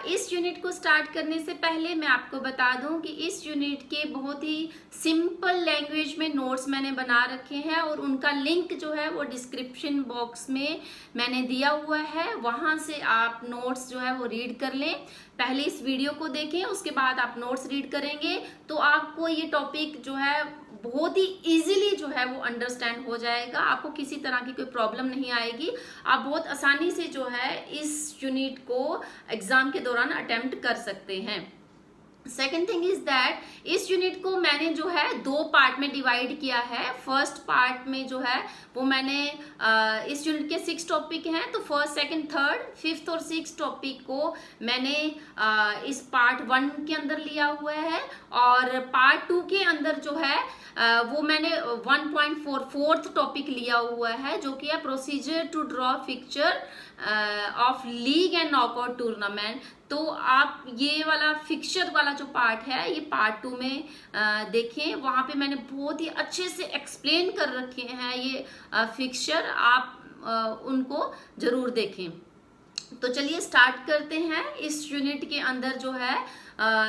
इस यूनिट को स्टार्ट करने से पहले मैं आपको बता दूं कि इस यूनिट के बहुत ही सिंपल लैंग्वेज में नोट्स मैंने बना रखे हैं और उनका लिंक जो है वो डिस्क्रिप्शन बॉक्स में मैंने दिया हुआ है। वहां से आप नोट्स जो है वो रीड कर लें। पहले इस वीडियो को देखें, उसके बाद आप नोट्स रीड करेंगे तो आपको ये टॉपिक जो है बहुत ही इजीली जो है वो अंडरस्टैंड हो जाएगा। आपको किसी तरह की कोई प्रॉब्लम नहीं आएगी। आप बहुत आसानी से जो है इस यूनिट को एग्जाम के दौरान अटेम्प्ट कर सकते हैं। सेकेंड थिंग इज दैट इस यूनिट को मैंने जो है 2 पार्ट में डिवाइड किया है। फर्स्ट पार्ट में जो है वो मैंने इस यूनिट के 6 टॉपिक हैं, तो फर्स्ट, सेकंड, थर्ड, फिफ्थ और 6 टॉपिक को मैंने इस पार्ट 1 के अंदर लिया हुआ है और पार्ट 2 के अंदर जो है वो मैंने 1.4 टॉपिक लिया हुआ है, जो कि है procedure to draw fixture of league and knockout tournament. तो आप ये वाला फिक्चर वाला जो पार्ट है ये पार्ट 2 में देखें। वहां पे मैंने बहुत ही अच्छे से एक्सप्लेन कर रखे हैं ये फिक्चर, आप उनको जरूर देखें। तो चलिए स्टार्ट करते हैं। इस यूनिट के अंदर जो है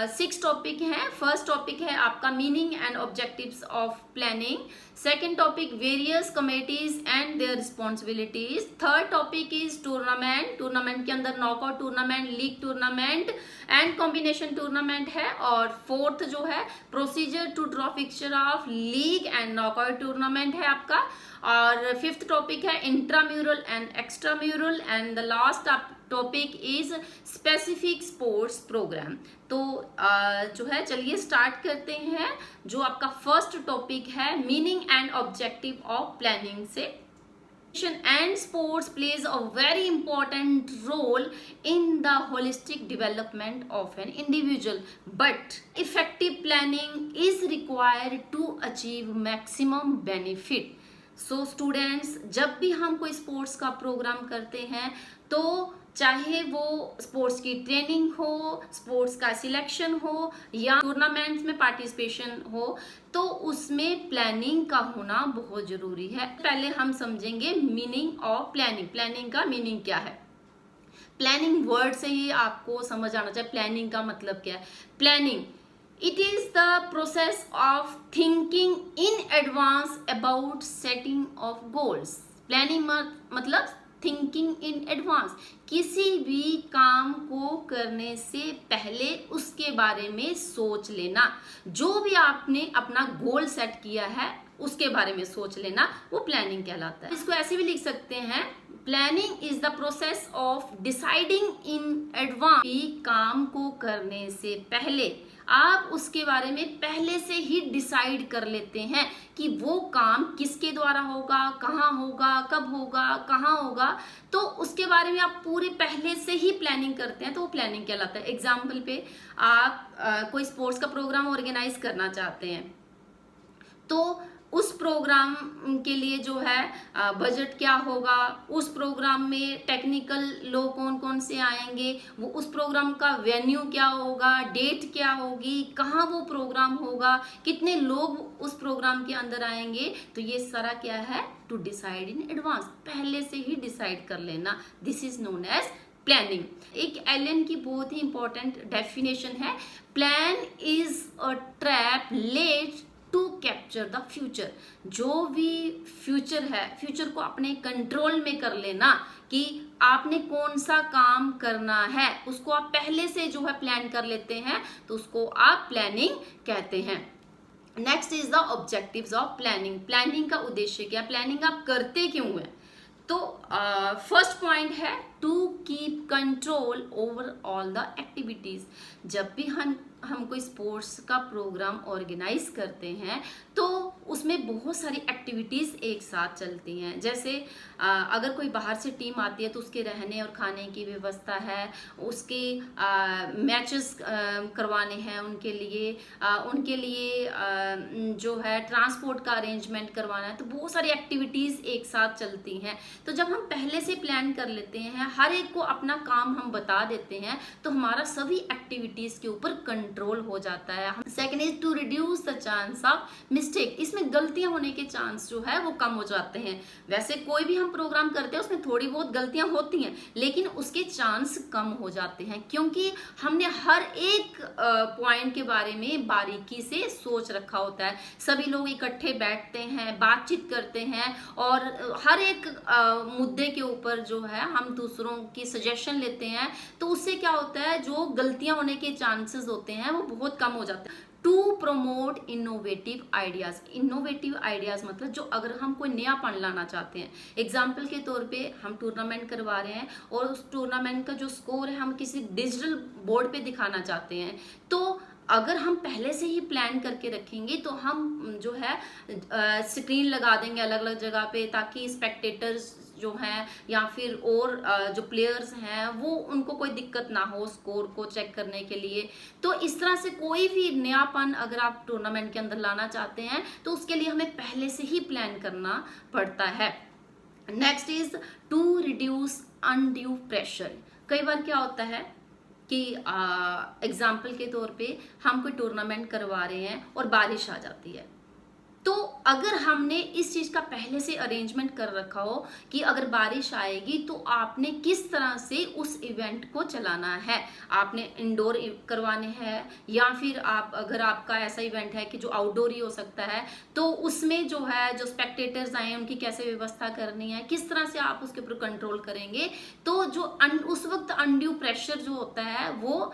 6 टॉपिक हैं। फर्स्ट टॉपिक है आपका meaning and objectives of planning. Second topic various committees and their responsibilities. Third topic is tournament. Tournament के अंदर knockout tournament, league tournament and combination tournament है। और फोर्थ जो है procedure to draw fixture of league and knockout tournament है आपका। और fifth topic है intramural and extramural and the last topic is specific sports program. तो जो है चलिए स्टार्ट करते हैं। जो आपका फर्स्ट टॉपिक है meaning and objective of planning से। And sports plays a very important role in the holistic development of an individual, but effective planning is required to achieve maximum benefit. So students, जब भी हम कोई sports का programme करते हैं तो चाहे वो स्पोर्ट्स की ट्रेनिंग हो, स्पोर्ट्स का सिलेक्शन हो या टूर्नामेंट्स में पार्टिसिपेशन हो, तो उसमें प्लानिंग का होना बहुत जरूरी है। पहले हम समझेंगे मीनिंग ऑफ प्लानिंग। प्लानिंग का मीनिंग क्या है? प्लानिंग वर्ड से ही आपको समझ आना चाहिए प्लानिंग का मतलब क्या है। Planning it is the process of thinking in advance about setting of goals. Planning मतलब थिंकिंग इन एडवांस, किसी भी काम को करने से पहले उसके बारे में सोच लेना। जो भी आपने अपना गोल सेट किया है उसके बारे में सोच लेना, वो प्लानिंग कहलाता है। इसको ऐसे भी लिख सकते हैं, planning is the process of deciding in advance. काम को करने से पहले आप उसके बारे में पहले से ही डिसाइड कर लेते हैं कि वो काम किसके द्वारा होगा, कहाँ होगा, कब होगा, कहाँ होगा। तो उसके बारे में आप पूरे पहले से ही प्लानिंग करते हैं, तो वो प्लानिंग कहलाता है। एग्जाम्पल पे आप कोई स्पोर्ट्स का प्रोग्राम ऑर्गेनाइज करना चाहते हैं, तो उस प्रोग्राम के लिए जो है बजट क्या होगा, उस प्रोग्राम में टेक्निकल लोग कौन कौन से आएंगे, वो उस प्रोग्राम का वेन्यू क्या होगा, डेट क्या होगी, कहाँ वो प्रोग्राम होगा, कितने लोग उस प्रोग्राम के अंदर आएंगे। तो ये सारा क्या है, टू डिसाइड इन एडवांस, पहले से ही डिसाइड कर लेना। This is known as planning. एक एलन की बहुत ही इंपॉर्टेंट डेफिनेशन है, plan is a trap laid to capture the future. जो भी फ्यूचर है, फ्यूचर को अपने कंट्रोल में कर लेना कि आपने कौन सा काम करना है, उसको आप पहले से जो है प्लान कर लेते हैं, तो उसको आप प्लानिंग कहते हैं। Next is the objectives of planning. Planning का उद्देश्य क्या, प्लानिंग आप करते क्यों है? तो फर्स्ट पॉइंट है to keep control over all the activities. जब भी हम कोई स्पोर्ट्स का प्रोग्राम ऑर्गेनाइज करते हैं तो उसमें बहुत सारी एक्टिविटीज़ एक साथ चलती हैं। जैसे अगर कोई बाहर से टीम आती है तो उसके रहने और खाने की व्यवस्था है, उसके मैचेस करवाने हैं उनके लिए जो है ट्रांसपोर्ट का अरेंजमेंट करवाना है। तो बहुत सारी एक्टिविटीज़ एक साथ चलती हैं। तो जब हम पहले से प्लान कर लेते हैं, हर एक को अपना काम हम बता देते हैं, तो हमारा सभी एक्टिविटीज़ के ऊपर कंट्रोल हो जाता है। Second is to reduce the chance of mistake. इसमें इसमें गलतियां होने के चांस जो है वो कम हो जाते हैं। वैसे कोई भी हम प्रोग्राम करते हैं उसमें थोड़ी बहुत गलतियां होती हैं, लेकिन उसके चांस कम हो जाते हैं, क्योंकि हमने हर एक पॉइंट के बारे में बारीकी से सोच रखा होता है। सभी लोग इकट्ठे बैठते हैं, बातचीत करते हैं, और हर एक मुद्दे के ऊपर जो है हम दूसरों की सजेशन लेते हैं, तो उससे क्या होता है, जो गलतियां होने के चांसेस होते हैं वो बहुत कम हो जाते हैं। To promote innovative ideas. Innovative ideas मतलब जो अगर हम कोई नयापन लाना चाहते हैं, एग्जाम्पल के तौर पे हम टूर्नामेंट करवा रहे हैं और उस टूर्नामेंट का जो स्कोर है हम किसी डिजिटल बोर्ड पे दिखाना चाहते हैं, तो अगर हम पहले से ही प्लान करके रखेंगे तो हम जो है स्क्रीन लगा देंगे अलग अलग जगह पे, ताकि स्पेक्टेटर्स जो हैं या फिर और जो प्लेयर्स हैं वो उनको कोई दिक्कत ना हो स्कोर को चेक करने के लिए। तो इस तरह से कोई भी नयापन अगर आप टूर्नामेंट के अंदर लाना चाहते हैं तो उसके लिए हमें पहले से ही प्लान करना पड़ता है। Next is to reduce undue pressure. कई बार क्या होता है कि एग्जाम्पल के तौर पे हम कोई टूर्नामेंट करवा रहे हैं और बारिश आ जाती है, तो अगर हमने इस चीज का पहले से अरेंजमेंट कर रखा हो कि अगर बारिश आएगी तो आपने किस तरह से उस इवेंट को चलाना है, आपने इंडोर करवाने हैं या फिर आप अगर आपका ऐसा इवेंट है कि जो आउटडोर ही हो सकता है, तो उसमें जो है जो स्पेक्टेटर्स आए उनकी कैसे व्यवस्था करनी है, किस तरह से आप उसके ऊपर कंट्रोल करेंगे, तो जो उस वक्त अनड्यू प्रेशर जो होता है वो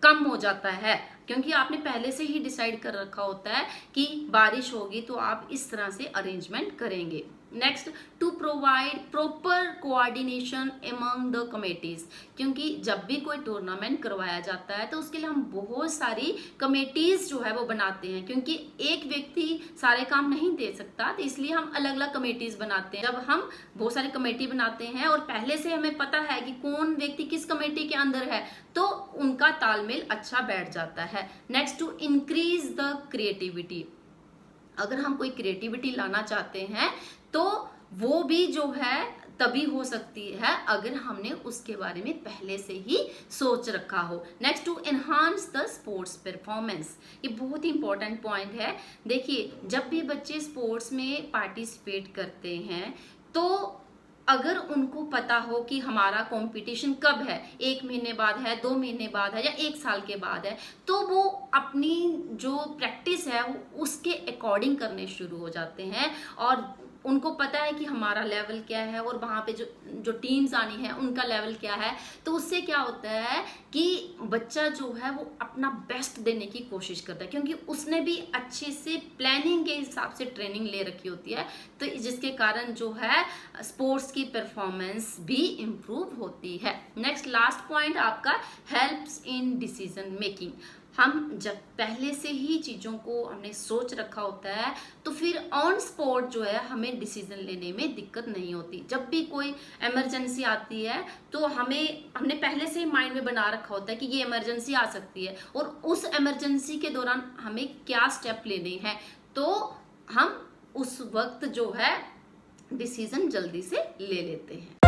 कम हो जाता है, क्योंकि आपने पहले से ही डिसाइड कर रखा होता है कि बारिश होगी तो आप इस तरह से अरेंजमेंट करेंगे। Next, to provide proper coordination among the committees. क्योंकि जब भी कोई टूर्नामेंट करवाया जाता है तो उसके लिए हम बहुत सारी कमेटीज जो है वो बनाते हैं, क्योंकि एक व्यक्ति सारे काम नहीं दे सकता, तो इसलिए हम अलग अलग कमेटीज बनाते हैं। जब हम बहुत सारी कमेटी बनाते हैं और पहले से हमें पता है कि कौन व्यक्ति किस कमेटी के अंदर है, तो उनका तालमेल अच्छा बैठ जाता है। Next, to increase the creativity. अगर हम कोई क्रिएटिविटी लाना चाहते हैं तो वो भी जो है तभी हो सकती है अगर हमने उसके बारे में पहले से ही सोच रखा हो। Next, to enhance the sports performance. ये बहुत ही इंपॉर्टेंट पॉइंट है। देखिए, जब भी बच्चे स्पोर्ट्स में पार्टिसिपेट करते हैं तो अगर उनको पता हो कि हमारा कंपटीशन कब है, 1 महीने बाद है, 2 महीने बाद है या 1 साल के बाद है, तो वो अपनी जो प्रैक्टिस है वो उसके अकॉर्डिंग करने शुरू हो जाते हैं, और उनको पता है कि हमारा लेवल क्या है और वहाँ पे जो टीम्स आनी है उनका लेवल क्या है। तो उससे क्या होता है कि बच्चा जो है वो अपना बेस्ट देने की कोशिश करता है, क्योंकि उसने भी अच्छे से प्लानिंग के हिसाब से ट्रेनिंग ले रखी होती है, तो जिसके कारण जो है स्पोर्ट्स की परफॉर्मेंस भी इम्प्रूव होती है। नेक्स्ट, लास्ट पॉइंट आपका हेल्प्स इन डिसीजन मेकिंग। हम जब पहले से ही चीज़ों को हमने सोच रखा होता है तो फिर ऑन स्पॉट जो है हमें डिसीजन लेने में दिक्कत नहीं होती। जब भी कोई इमरजेंसी आती है तो हमने पहले से ही माइंड में बना रखा होता है कि ये इमरजेंसी आ सकती है और उस इमरजेंसी के दौरान हमें क्या स्टेप लेने हैं, तो हम उस वक्त जो है डिसीजन जल्दी से ले लेते हैं।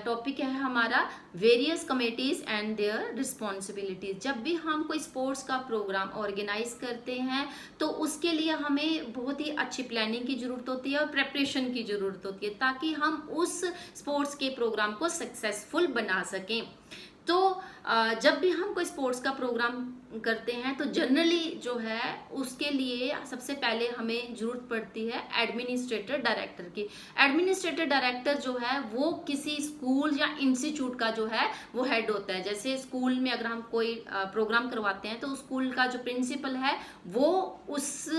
टॉपिक है हमारा various committees and their responsibilities. जब भी हम कोई स्पोर्ट्स का प्रोग्राम ऑर्गेनाइज करते हैं तो उसके लिए हमें बहुत ही अच्छी प्लानिंग की जरूरत होती है और प्रेपरेशन की जरूरत होती है, ताकि हम उस स्पोर्ट्स के प्रोग्राम को सक्सेसफुल बना सकें। तो जब भी हम कोई स्पोर्ट्स का प्रोग्राम करते हैं तो जनरली जो है उसके लिए सबसे पहले हमें जरूरत पड़ती है एडमिनिस्ट्रेटर डायरेक्टर की। एडमिनिस्ट्रेटर डायरेक्टर जो है वो किसी स्कूल या इंस्टीट्यूट का जो है वो हेड होता है। जैसे स्कूल में अगर हम कोई प्रोग्राम करवाते हैं तो स्कूल का जो प्रिंसिपल है वो उस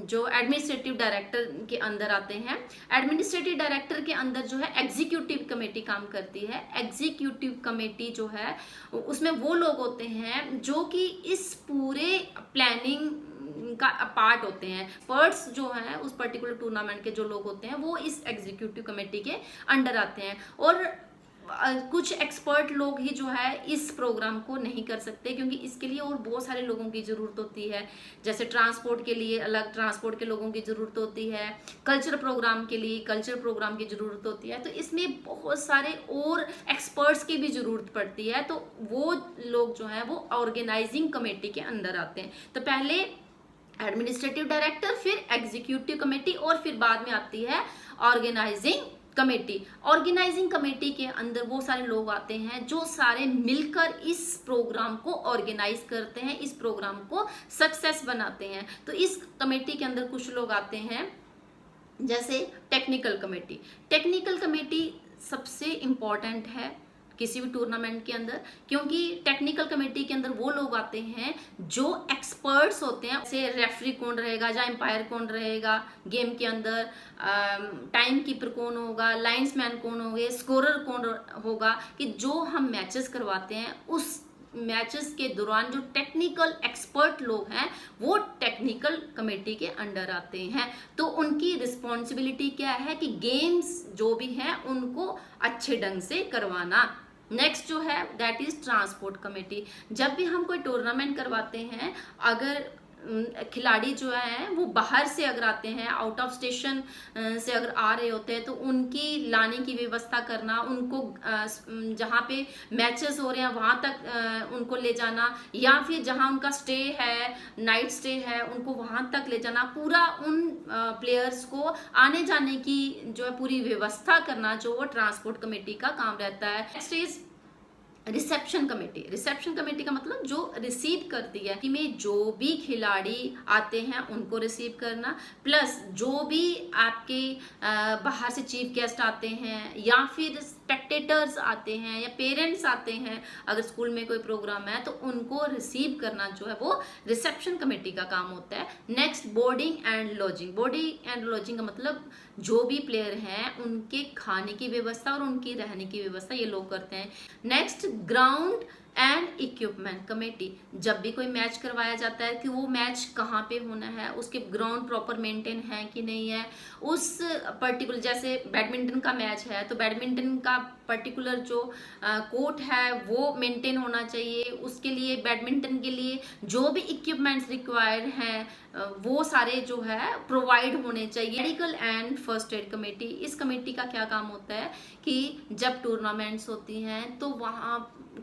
जो एडमिनिस्ट्रेटिव डायरेक्टर के अंदर आते हैं। एडमिनिस्ट्रेटिव डायरेक्टर के अंदर जो है एग्जीक्यूटिव कमेटी काम करती है। एग्जीक्यूटिव कमेटी जो है उसमें वो लोग होते हैं जो कि इस पूरे प्लानिंग का पार्ट होते हैं। पर्ट्स जो हैं उस पर्टिकुलर टूर्नामेंट के जो लोग होते हैं वो इस एग्जीक्यूटिव कमेटी के अंडर आते हैं। और कुछ एक्सपर्ट लोग ही जो है इस प्रोग्राम को नहीं कर सकते, क्योंकि इसके लिए और बहुत सारे लोगों की ज़रूरत होती है। जैसे ट्रांसपोर्ट के लिए अलग ट्रांसपोर्ट के लोगों की ज़रूरत होती है, कल्चर प्रोग्राम के लिए कल्चर प्रोग्राम की ज़रूरत होती है, तो इसमें बहुत सारे और एक्सपर्ट्स की भी ज़रूरत पड़ती है। तो वो लोग जो है वो ऑर्गेनाइजिंग कमेटी के अंदर आते हैं। तो पहले एडमिनिस्ट्रेटिव डायरेक्टर, फिर एग्जीक्यूटिव कमेटी और फिर बाद में आती है ऑर्गेनाइजिंग कमेटी। ऑर्गेनाइजिंग कमेटी के अंदर वो सारे लोग आते हैं जो सारे मिलकर इस प्रोग्राम को ऑर्गेनाइज करते हैं, इस प्रोग्राम को सक्सेस बनाते हैं। तो इस कमेटी के अंदर कुछ लोग आते हैं जैसे टेक्निकल कमेटी। टेक्निकल कमेटी सबसे इम्पॉर्टेंट है किसी भी टूर्नामेंट के अंदर, क्योंकि टेक्निकल कमेटी के अंदर वो लोग आते हैं जो एक्सपर्ट्स होते हैं। जैसे रेफरी कौन रहेगा, या एम्पायर कौन रहेगा गेम के अंदर, टाइम कीपर कौन होगा, लाइन्समैन कौन होंगे, स्कोरर कौन होगा, कि जो हम मैचेस करवाते हैं उस मैचेस के दौरान जो टेक्निकल एक्सपर्ट लोग हैं वो टेक्निकल कमेटी के अंडर आते हैं। तो उनकी रिस्पॉन्सिबिलिटी क्या है कि गेम्स जो भी हैं उनको अच्छे ढंग से करवाना। नेक्स्ट जो है दैट इज ट्रांसपोर्ट कमेटी। जब भी हम कोई टूर्नामेंट करवाते हैं, अगर खिलाड़ी जो है वो बाहर से अगर आते हैं, आउट ऑफ स्टेशन से अगर आ रहे होते हैं, तो उनकी लाने की व्यवस्था करना, उनको जहाँ पे मैचेस हो रहे हैं वहाँ तक उनको ले जाना, या फिर जहाँ उनका स्टे है, नाइट स्टे है, उनको वहाँ तक ले जाना, पूरा उन प्लेयर्स को आने जाने की जो है पूरी व्यवस्था करना, जो वो ट्रांसपोर्ट कमेटी का काम रहता है। Next is reception committee. Reception committee का मतलब जो रिसीव करती है, कि में जो भी खिलाड़ी आते हैं उनको रिसीव करना, प्लस जो भी आपके बाहर से चीफ गेस्ट आते हैं, या फिर स्पेक्टेटर्स आते हैं, या पेरेंट्स आते हैं, अगर स्कूल में कोई प्रोग्राम है तो उनको रिसीव करना जो है वो रिसेप्शन कमेटी का काम होता है। Next boarding and lodging. Boarding and lodging का मतलब जो भी प्लेयर हैं उनके खाने की व्यवस्था और उनकी रहने की व्यवस्था ये लोग करते हैं। Next ground and equipment committee. जब भी कोई मैच करवाया जाता है कि वो मैच कहाँ पे होना है, उसके ग्राउंड प्रॉपर मेंटेन है कि नहीं है, उस पर्टिकुलर जैसे बैडमिंटन का मैच है तो बैडमिंटन का पर्टिकुलर जो कोर्ट है वो मेंटेन होना चाहिए। उसके लिए बैडमिंटन के लिए जो भी इक्विपमेंट्स रिक्वायर्ड हैं वो सारे जो है प्रोवाइड होने चाहिए। Medical and first aid committee. इस कमेटी का क्या काम होता है कि जब टूर्नामेंट्स होती हैं तो वहाँ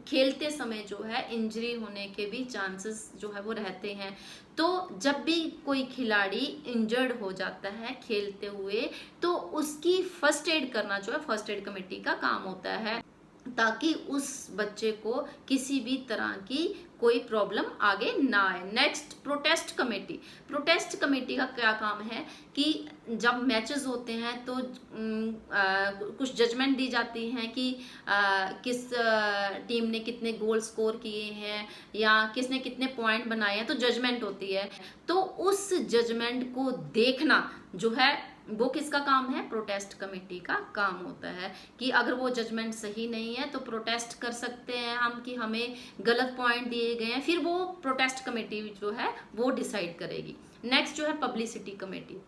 खेलते समय जो है इंजरी होने के भी चांसेस जो है वो रहते हैं। तो जब भी कोई खिलाड़ी इंजर्ड हो जाता है खेलते हुए, तो उसकी फर्स्ट एड करना जो है फर्स्ट एड कमेटी का काम होता है, ताकि उस बच्चे को किसी भी तरह की कोई प्रॉब्लम आगे ना आए। Next protest committee. Protest committee का क्या काम है कि जब मैचेस होते हैं तो कुछ जजमेंट दी जाती हैं कि किस टीम ने कितने गोल स्कोर किए हैं या किसने कितने पॉइंट बनाए हैं, तो जजमेंट होती है। तो उस जजमेंट को देखना जो है वो किसका काम है, प्रोटेस्ट कमेटी का काम होता है। कि अगर वो जजमेंट सही नहीं है तो प्रोटेस्ट कर सकते हैं हम कि हमें गलत पॉइंट दिए गए हैं, फिर वो प्रोटेस्ट कमेटी जो है वो डिसाइड करेगी। नेक्स्ट जो है पब्लिसिटी कमेटी।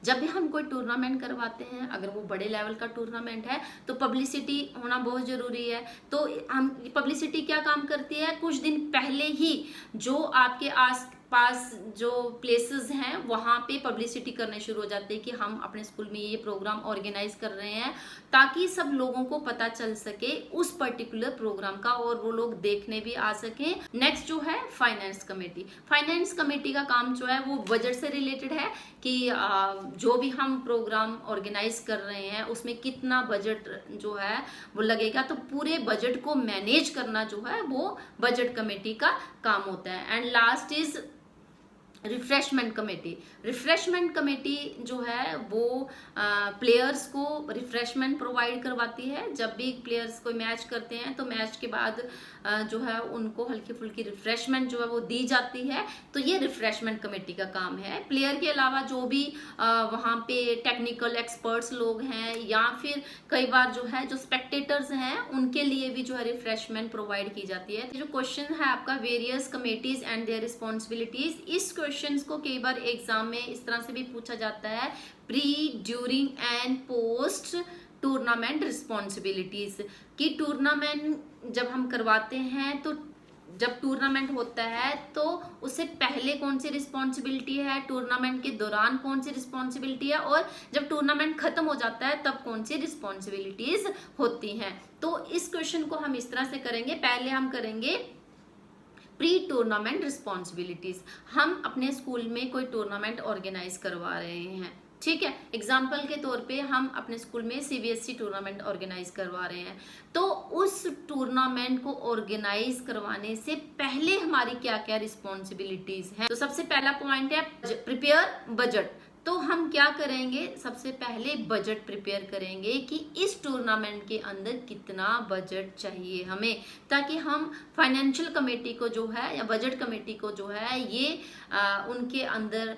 जब भी हम कोई टूर्नामेंट करवाते हैं, अगर वो बड़े लेवल का टूर्नामेंट है तो पब्लिसिटी होना बहुत ज़रूरी है। तो हम पब्लिसिटी क्या काम करती है, कुछ दिन पहले ही जो आपके आस पास जो प्लेसेस हैं वहाँ पे पब्लिसिटी करने शुरू हो जाते हैं कि हम अपने स्कूल में ये प्रोग्राम ऑर्गेनाइज कर रहे हैं, ताकि सब लोगों को पता चल सके उस पर्टिकुलर प्रोग्राम का और वो लोग देखने भी आ सके। नेक्स्ट जो है फाइनेंस कमेटी। फाइनेंस कमेटी का काम जो है वो बजट से रिलेटेड है कि जो भी हम प्रोग्राम ऑर्गेनाइज कर रहे हैं उसमें कितना बजट जो है वो लगेगा, तो पूरे बजट को मैनेज करना जो है वो बजट कमेटी का काम होता है। And last is refreshment committee. Refreshment committee जो है वो प्लेयर्स को रिफ्रेशमेंट प्रोवाइड करवाती है। जब भी प्लेयर्स कोई मैच करते हैं तो मैच के बाद जो है उनको हल्की फुल्की रिफ्रेशमेंट जो है वो दी जाती है। तो ये रिफ्रेशमेंट कमेटी का काम है। प्लेयर के अलावा जो भी वहाँ पे टेक्निकल एक्सपर्ट्स लोग हैं या फिर कई बार जो है जो स्पेक्टेटर्स हैं उनके लिए भी जो है रिफ्रेशमेंट प्रोवाइड की जाती है। जो क्वेश्चन है आपका various committees and their responsibilities, इस क्वेश्चंस को कई बार एग्जाम में इस तरह से भी पूछा जाता है, pre, during and post tournament responsibilities कि टूर्नामेंट जब हम करवाते हैं तो जब टूर्नामेंट होता है तो उससे पहले कौन सी रिस्पॉन्सिबिलिटी है, टूर्नामेंट के दौरान कौन सी रिस्पॉन्सिबिलिटी है, और जब टूर्नामेंट खत्म हो जाता है तब कौन सी रिस्पॉन्सिबिलिटीज होती हैं। तो इस क्वेश्चन को हम इस तरह से करेंगे। पहले हम करेंगे प्री टूर्नामेंट रिस्पॉन्सिबिलिटीज। हम अपने स्कूल में कोई टूर्नामेंट ऑर्गेनाइज करवा रहे हैं, ठीक है। एग्जाम्पल के तौर पे हम अपने स्कूल में सीबीएसई टूर्नामेंट ऑर्गेनाइज करवा रहे हैं, तो उस टूर्नामेंट को ऑर्गेनाइज करवाने से पहले हमारी क्या क्या रिस्पॉन्सिबिलिटीज हैं। तो सबसे पहला पॉइंट है प्रिपेयर बजट। तो हम क्या करेंगे, सबसे पहले बजट प्रिपेयर करेंगे कि इस टूर्नामेंट के अंदर कितना बजट चाहिए हमें, ताकि हम फाइनेंशियल कमेटी को जो है या बजट कमेटी को जो है ये उनके अंदर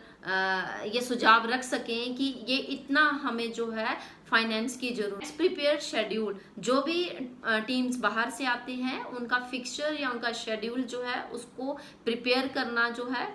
ये सुझाव रख सकें कि ये इतना हमें जो है फाइनेंस की जरूरत। प्रिपेयर शेड्यूल, जो भी टीम्स बाहर से आते हैं उनका फिक्सचर या उनका शेड्यूल जो है उसको प्रिपेयर करना जो है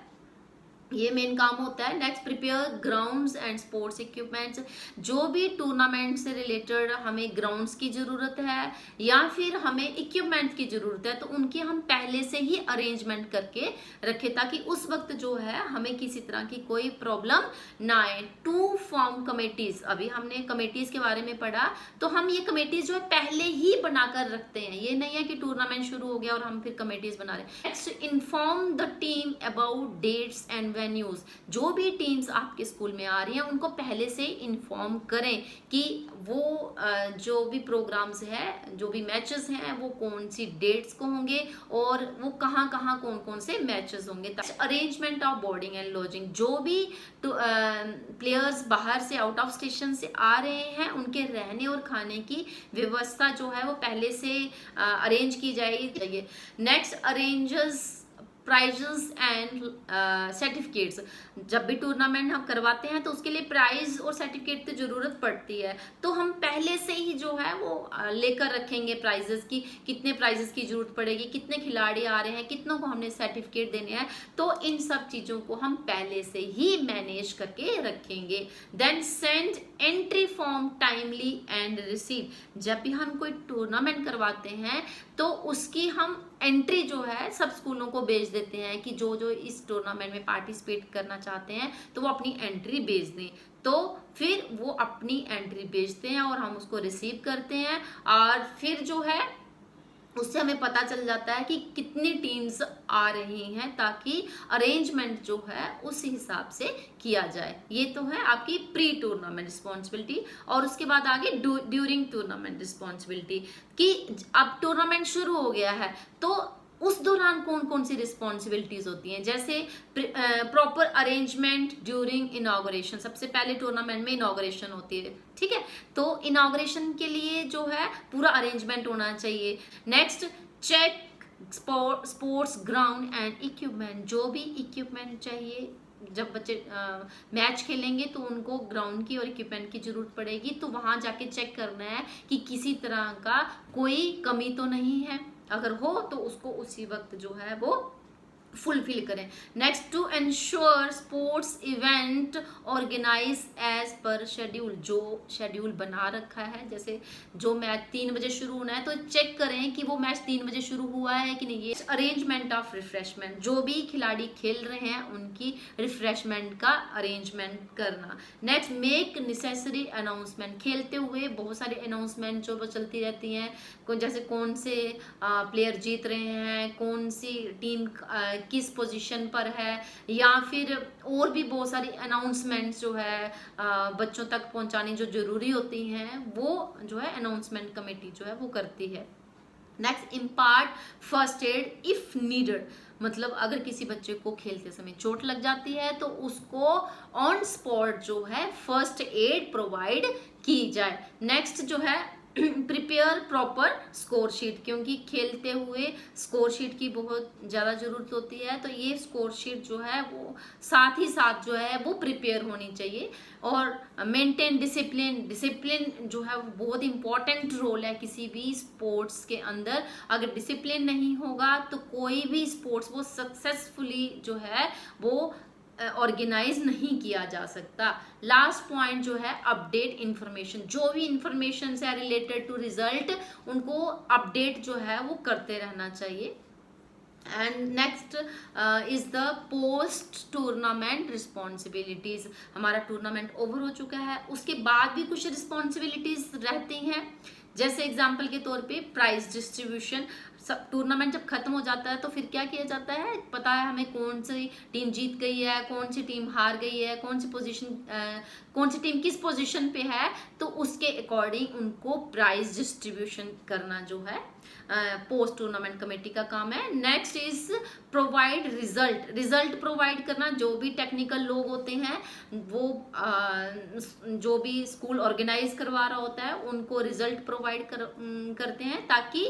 ये मेन काम होता है। Next prepare grounds and sports equipments, जो भी टूर्नामेंट से रिलेटेड हमें ग्राउंड्स की ज़रूरत है या फिर हमें इक्विपमेंट की ज़रूरत है तो उनकी हम पहले से ही अरेंजमेंट करके रखें ताकि उस वक्त जो है हमें किसी तरह की कोई प्रॉब्लम ना आए। टू फॉर्म कमेटीज, अभी हमने कमेटीज के बारे में पढ़ा, तो हम ये कमेटीज जो है पहले ही बनाकर रखते हैं। ये नहीं है कि टूर्नामेंट शुरू हो गया और हम फिर कमेटीज बना रहे हैं। Next inform the team about dates and venues, जो भी टीम्स आपके स्कूल में आ रही हैं उनको पहले से इन्फॉर्म करें कि वो जो भी प्रोग्राम्स हैं, जो भी मैचेस हैं वो कौन सी डेट्स को होंगे और वो कहाँ कहाँ कौन कौन से मैचेस होंगे। Arrangement of boarding and lodging, जो भी प्लेयर्स बाहर से आउट ऑफ स्टेशन से आ रहे हैं उनके रहने और खाने की व्यवस्था जो है वो पहले से अरेंज की जाएगी। Next arrangers prizes and certificates, जब भी टूर्नामेंट हम करवाते हैं तो उसके लिए प्राइज और सर्टिफिकेट की जरूरत पड़ती है, तो हम पहले से ही जो है वो लेकर रखेंगे प्राइजेस की, कितने प्राइजेस की जरूरत पड़ेगी, कितने खिलाड़ी आ रहे हैं, कितनों को हमने सर्टिफिकेट देने हैं, तो इन सब चीजों को हम पहले से ही मैनेज करके रखेंगे। Then send entry form timely and receive, जब भी हम कोई टूर्नामेंट करवाते हैं तो उसकी हम एंट्री जो है सब स्कूलों को भेज देते हैं कि जो जो इस टूर्नामेंट में पार्टिसिपेट करना चाहते हैं तो वो अपनी एंट्री भेज दें। तो फिर वो अपनी एंट्री भेजते हैं और हम उसको रिसीव करते हैं और फिर जो है उससे हमें पता चल जाता है कि कितनी टीम्स आ रही हैं ताकि अरेंजमेंट जो है उस हिसाब से किया जाए। ये तो है आपकी प्री टूर्नामेंट रिस्पॉन्सिबिलिटी। और उसके बाद आगे ड्यूरिंग टूर्नामेंट रिस्पॉन्सिबिलिटी कि अब टूर्नामेंट शुरू हो गया है तो उस दौरान कौन कौन सी रिस्पॉन्सिबिलिटीज होती हैं। जैसे प्रॉपर अरेंजमेंट ड्यूरिंग इनॉग्रेशन, सबसे पहले टूर्नामेंट में इनॉग्रेशन होती है, ठीक है, तो इनॉग्रेशन के लिए जो है पूरा अरेंजमेंट होना चाहिए। Next check sports ground and equipment, जो भी इक्विपमेंट चाहिए, जब बच्चे मैच खेलेंगे तो उनको ग्राउंड की और इक्विपमेंट की जरूरत पड़ेगी, तो वहां जाके चेक करना है कि किसी तरह का कोई कमी तो नहीं है, अगर हो तो उसको उसी वक्त जो है वो फुलफिल करें। Next to ensure sports event organise as per schedule, जो शेड्यूल बना रखा है, जैसे जो मैच 3 बजे शुरू होना है तो चेक करें कि वो मैच 3 बजे शुरू हुआ है कि नहीं। ये अरेंजमेंट ऑफ रिफ्रेशमेंट, जो भी खिलाड़ी खेल रहे हैं उनकी रिफ्रेशमेंट का अरेंजमेंट करना। नेक्स्ट मेक नेसेसरी अनाउंसमेंट, खेलते हुए बहुत सारे अनाउंसमेंट जो चलती रहती हैं, जैसे कौन से प्लेयर जीत रहे हैं, कौन सी टीम किस पोजीशन पर है, या फिर और भी बहुत सारी अनाउंसमेंट्स जो है बच्चों तक पहुंचानी जो जरूरी होती हैं वो जो है अनाउंसमेंट कमेटी जो है वो करती है। Next impart first aid if needed, मतलब अगर किसी बच्चे को खेलते समय चोट लग जाती है तो उसको ऑन स्पॉट जो है फर्स्ट एड प्रोवाइड की जाए। नेक्स्ट जो है प्रिपेयर प्रॉपर स्कोर शीट, क्योंकि खेलते हुए स्कोर शीट की बहुत ज़्यादा ज़रूरत होती है, तो ये स्कोर शीट जो है वो साथ ही साथ जो है वो प्रिपेयर होनी चाहिए। और मेंटेन डिसिप्लिन, डिसिप्लिन जो है वो बहुत इंपॉर्टेंट रोल है किसी भी स्पोर्ट्स के अंदर। अगर डिसिप्लिन नहीं होगा तो कोई भी स्पोर्ट्स वो सक्सेसफुली जो है वो ऑर्गेनाइज नहीं किया जा सकता। लास्ट पॉइंट जो है अपडेट इंफॉर्मेशन, जो भी इंफॉर्मेशन से रिलेटेड टू रिजल्ट उनको अपडेट जो है वो करते रहना चाहिए। And next is the post tournament responsibilities. हमारा टूर्नामेंट ओवर हो चुका है, उसके बाद भी कुछ रिस्पॉन्सिबिलिटीज रहती हैं, जैसे एग्जाम्पल के तौर पे प्राइज डिस्ट्रीब्यूशन। टूर्नामेंट जब खत्म हो जाता है तो फिर क्या किया जाता है, पता है हमें कौन सी टीम जीत गई है, कौन सी टीम हार गई है, कौन सी टीम किस पोजीशन पे है, तो उसके अकॉर्डिंग उनको प्राइज डिस्ट्रीब्यूशन करना जो है पोस्ट टूर्नामेंट कमेटी का काम है। Next is provide result provide करना। जो भी टेक्निकल लोग होते हैं वो जो भी स्कूल ऑर्गेनाइज करवा रहा होता है उनको रिजल्ट प्रोवाइड करते हैं, ताकि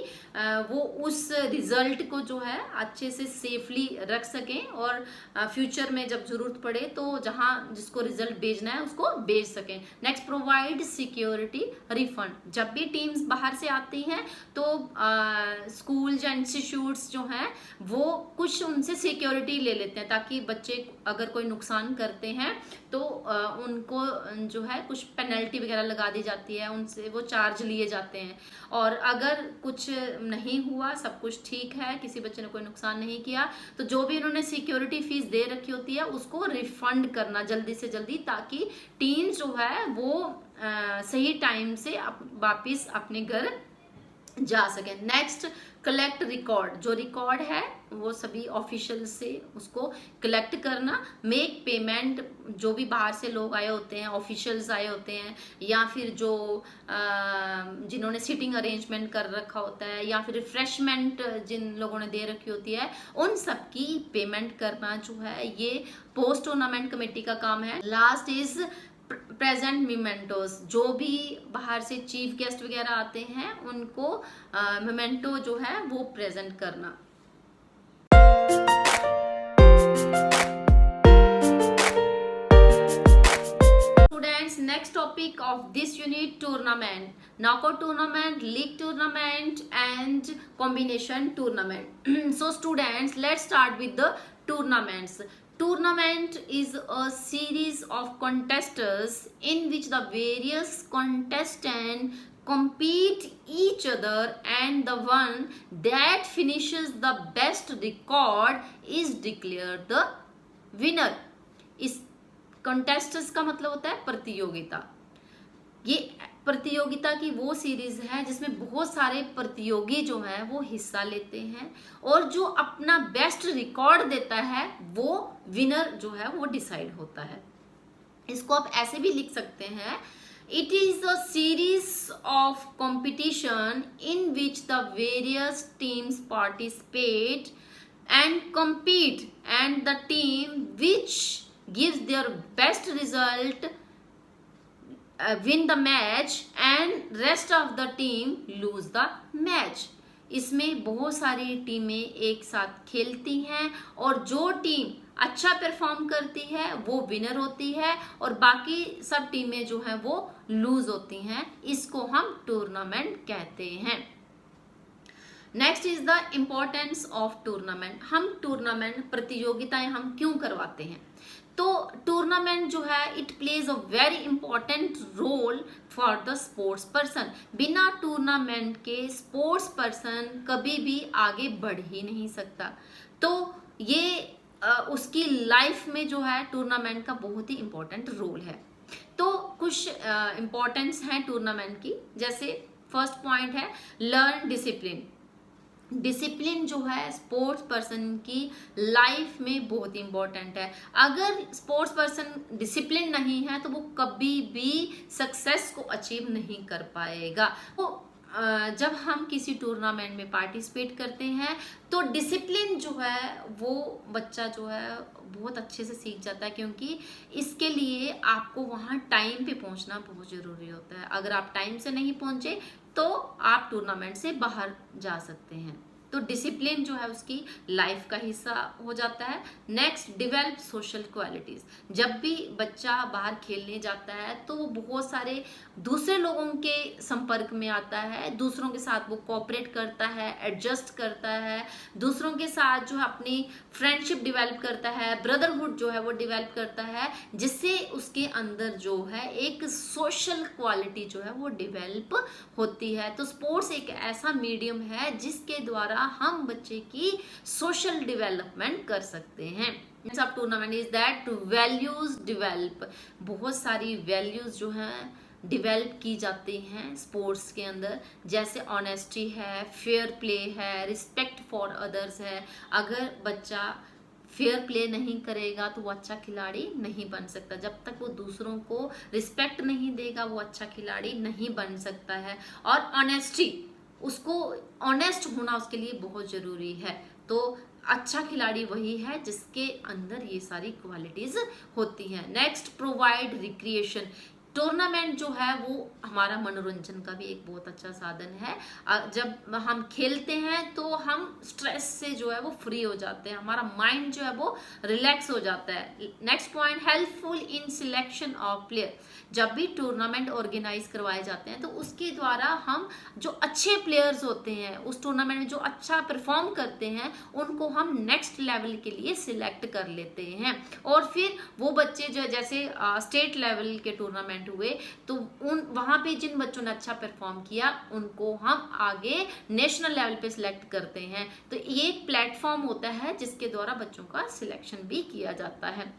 वो उस रिजल्ट को जो है अच्छे से सेफली रख सकें और फ्यूचर में जब जरूरत पड़े तो जहां जिसको रिजल्ट भेजना है उसको भेज सकें। Next provide security refund. जब भी टीम्स बाहर से आती हैं तो स्कूल्स या इंस्टीट्यूट्स जो हैं वो कुछ उनसे सिक्योरिटी ले लेते हैं, ताकि बच्चे अगर कोई नुकसान करते हैं तो उनको जो है कुछ पेनल्टी वगैरह लगा दी जाती है, उनसे वो चार्ज लिए जाते हैं। और अगर कुछ नहीं हुआ, सब कुछ ठीक है, किसी बच्चे ने कोई नुकसान नहीं किया, तो जो भी उन्होंने सिक्योरिटी फीस दे रखी होती है उसको रिफंड करना जल्दी से जल्दी, ताकि टीम जो है वो सही टाइम से वापिस अपने घर जा सके। Next collect record. जो रिकॉर्ड है वो सभी ऑफिशियल से उसको कलेक्ट करना। Make payment. जो भी बाहर से लोग आए होते हैं, ऑफिशियल्स आए होते हैं, या फिर जो जिन्होंने सीटिंग अरेंजमेंट कर रखा होता है, या फिर रिफ्रेशमेंट जिन लोगों ने दे रखी होती है, उन सब की पेमेंट करना जो है ये पोस्ट टूर्नामेंट कमेटी का काम है। Last is present mementos. जो भी बाहर से चीफ गेस्ट वगैरह आते हैं उनको मोमेंटो जो है वो प्रेजेंट करना। Students, next topic of this unit tournament, knockout tournament, league tournament and combination tournament. So students, let's start with the tournaments. Tournament is a series of contests in which the various contestants compete each other, and the one that finishes the best record is declared the winner. इस contests का मतलब होता है प्रतियोगिता। ये प्रतियोगिता की वो सीरीज है जिसमें बहुत सारे प्रतियोगी जो हैं वो हिस्सा लेते हैं, और जो अपना बेस्ट रिकॉर्ड देता है वो विनर जो है वो डिसाइड होता है। इसको आप ऐसे भी लिख सकते हैं, it is a series of competition in which the various teams participate and compete, and the team which gives their best result win the match and rest of the team lose the match. इसमें बहुत सारी टीमें एक साथ खेलती हैं, और जो टीम अच्छा परफॉर्म करती है वो विनर होती है, और बाकी सब टीमें जो हैं वो लूज होती हैं। इसको हम टूर्नामेंट कहते हैं। Next is the importance of tournament. हम टूर्नामेंट प्रतियोगिताएं हम क्यों करवाते हैं? तो टूर्नामेंट जो है it plays a very important role for the sports person. बिना टूर्नामेंट के स्पोर्ट्स पर्सन कभी भी आगे बढ़ ही नहीं सकता। तो ये उसकी लाइफ में जो है टूर्नामेंट का बहुत ही इंपॉर्टेंट रोल है। तो कुछ इंपॉर्टेंस हैं टूर्नामेंट की, जैसे फर्स्ट पॉइंट है लर्न डिसिप्लिन। डिसिप्लिन जो है स्पोर्ट्स पर्सन की लाइफ में बहुत इंपॉर्टेंट है। अगर स्पोर्ट्स पर्सन डिसिप्लिन नहीं है तो वो कभी भी सक्सेस को अचीव नहीं कर पाएगा। तो जब हम किसी टूर्नामेंट में पार्टिसिपेट करते हैं तो डिसिप्लिन जो है वो बच्चा जो है बहुत अच्छे से सीख जाता है, क्योंकि इसके लिए आपको वहाँ टाइम पे पहुँचना बहुत ज़रूरी होता है। अगर आप टाइम से नहीं पहुँचे तो आप टूर्नामेंट से बाहर जा सकते हैं। तो डिसिप्लिन जो है उसकी लाइफ का हिस्सा हो जाता है। Next, develop social qualities. जब भी बच्चा बाहर खेलने जाता है तो वो बहुत सारे दूसरे लोगों के संपर्क में आता है, दूसरों के साथ वो कोऑपरेट करता है, एडजस्ट करता है, दूसरों के साथ जो है अपनी फ्रेंडशिप डेवलप करता है, ब्रदरहुड जो है वो डेवलप करता है, जिससे उसके अंदर जो है एक सोशल क्वालिटी जो है वो डेवलप होती है। तो स्पोर्ट्स एक ऐसा मीडियम है जिसके द्वारा हम बच्चे की सोशल डेवलपमेंट कर सकते हैं। सब tournament is that values develop. बहुत सारी वैल्यूज जो हैं डेवलप की जाती हैं स्पोर्ट्स के अंदर, जैसे ऑनेस्टी है, फेयर प्ले है, रिस्पेक्ट फॉर अदर्स है। अगर बच्चा फेयर प्ले नहीं करेगा तो वो अच्छा खिलाड़ी नहीं बन सकता। जब तक वो दूसरों को रिस्पेक्ट नहीं देगा वो अच्छा खिलाड़ी नहीं बन सकता है। और ऑनेस्टी, उसको ऑनेस्ट होना उसके लिए बहुत ज़रूरी है। तो अच्छा खिलाड़ी वही है जिसके अंदर ये सारी क्वालिटीज़ होती हैं। Next, provide recreation. टूर्नामेंट जो है वो हमारा मनोरंजन का भी एक बहुत अच्छा साधन है। जब हम खेलते हैं तो हम स्ट्रेस से जो है वो फ्री हो जाते हैं, हमारा माइंड जो है वो रिलैक्स हो जाता है। Next point, helpful in selection of player. जब भी टूर्नामेंट ऑर्गेनाइज करवाए जाते हैं तो उसके द्वारा हम जो अच्छे प्लेयर्स होते हैं, उस टूर्नामेंट में जो अच्छा परफॉर्म करते हैं, उनको हम नेक्स्ट लेवल के लिए सिलेक्ट कर लेते हैं। और फिर वो बच्चे जो जैसे स्टेट लेवल के टूर्नामेंट हुए तो वहाँ पे जिन बच्चों ने अच्छा परफॉर्म किया उनको हम आगे नेशनल लेवल पे सिलेक्ट करते हैं। तो ये एक प्लेटफॉर्म होता है जिसके द्वारा बच्चों का सिलेक्शन भी किया जाता है।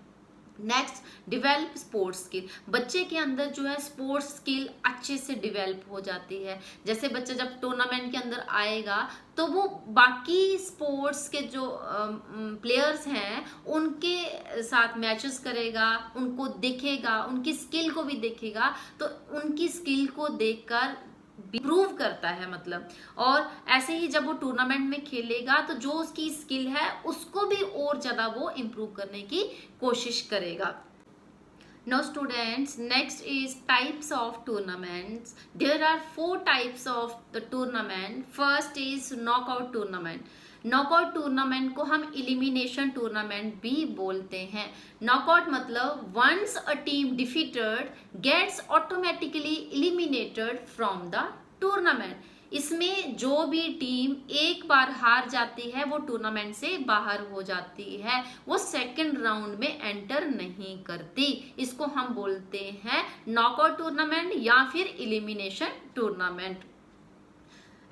Next, develop sports skill. बच्चे के अंदर जो है स्पोर्ट्स स्किल अच्छे से डेवलप हो जाती है। जैसे बच्चा जब टूर्नामेंट के अंदर आएगा तो वो बाकी स्पोर्ट्स के जो प्लेयर्स हैं उनके साथ मैचेस करेगा, उनको देखेगा, उनकी स्किल को भी देखेगा, तो उनकी स्किल को देखकर इम्प्रूव करता है मतलब। और ऐसे ही जब वो टूर्नामेंट में खेलेगा तो जो उसकी स्किल है उसको भी और ज़्यादा वो इम्प्रूव करने की कोशिश करेगा। Now students, next is types of tournaments. There are 4 types of the tournament. First is knockout tournament. Knockout tournament को हम एलिमिनेशन टूर्नामेंट भी बोलते हैं। नॉकआउट मतलब once a team defeated gets automatically eliminated from the tournament. इसमें जो भी team एक बार हार जाती है वो टूर्नामेंट से बाहर हो जाती है, वो सेकंड राउंड में एंटर नहीं करती। इसको हम बोलते हैं नॉकआउट टूर्नामेंट या फिर एलिमिनेशन टूर्नामेंट।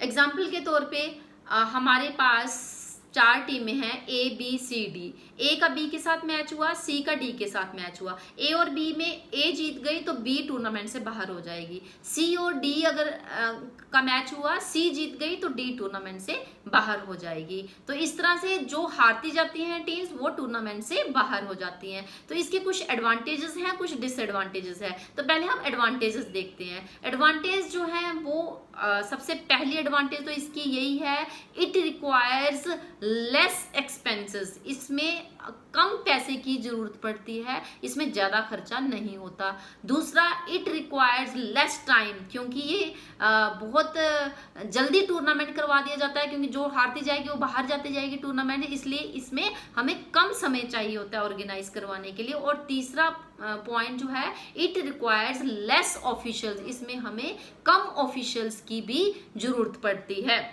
एग्जाम्पल के तौर पे हमारे पास 4 टीमें हैं, ए बी सी डी। ए का बी के साथ मैच हुआ, सी का डी के साथ मैच हुआ। ए और बी में ए जीत गई तो बी टूर्नामेंट से बाहर हो जाएगी। सी और डी अगर का मैच हुआ, सी जीत गई तो डी टूर्नामेंट से बाहर हो जाएगी। तो इस तरह से जो हारती जाती हैं टीम्स वो टूर्नामेंट से बाहर हो जाती हैं। तो इसके कुछ एडवांटेजेस हैं, कुछ डिसएडवांटेजेस है। तो पहले हम एडवांटेजेस देखते हैं। एडवांटेज जो है वो सबसे पहली एडवांटेज तो इसकी यही है, इट रिक्वायर्स लेस एक्सपेंसेस। इसमें कम पैसे की जरूरत पड़ती है, इसमें ज़्यादा खर्चा नहीं होता। दूसरा, इट रिक्वायर्स लेस टाइम, क्योंकि ये बहुत जल्दी टूर्नामेंट करवा दिया जाता है, क्योंकि जो हारती जाएगी वो बाहर जाती जाएगी टूर्नामेंट, इसलिए इसमें हमें कम समय चाहिए होता है ऑर्गेनाइज करवाने के लिए। और तीसरा पॉइंट जो है, इट रिक्वायर्स लेस ऑफिशियल्स, इसमें हमें कम ऑफिशियल्स की भी जरूरत पड़ती है।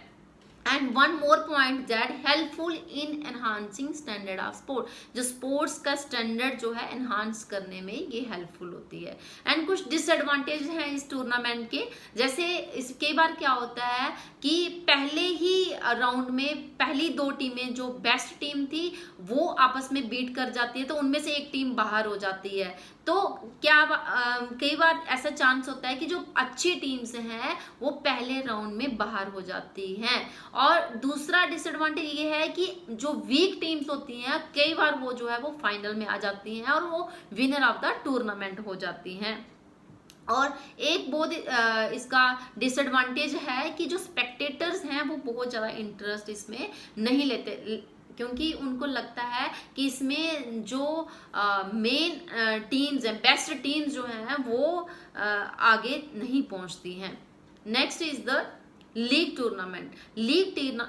And one more point that helpful in enhancing standard of sport. जो स्पोर्ट्स का स्टैंडर्ड जो है एनहांस करने में ये हेल्पफुल होती है। एंड कुछ डिसएडवांटेज हैं इस टूर्नामेंट के, जैसे इस कई बार क्या होता है कि पहले ही राउंड में पहली 2 टीमें जो बेस्ट टीम थी वो आपस में बीट कर जाती है, तो उनमें से एक टीम बाहर हो जाती है। तो क्या कई बार ऐसा चांस होता है कि जो अच्छी टीम्स हैं वो पहले राउंड में बाहर हो जाती हैं। और दूसरा डिसएडवांटेज ये है कि जो वीक टीम्स होती हैं कई बार वो जो है वो फाइनल में आ जाती हैं और वो विनर ऑफ द टूर्नामेंट हो जाती हैं। और एक बहुत इसका डिसएडवांटेज है कि जो स्पेक्टेटर्स हैं वो बहुत ज़्यादा इंटरेस्ट इसमें नहीं लेते, क्योंकि उनको लगता है कि इसमें जो मेन टीम्स हैं, बेस्ट टीम्स जो हैं वो आगे नहीं पहुंचती हैं। Next is the league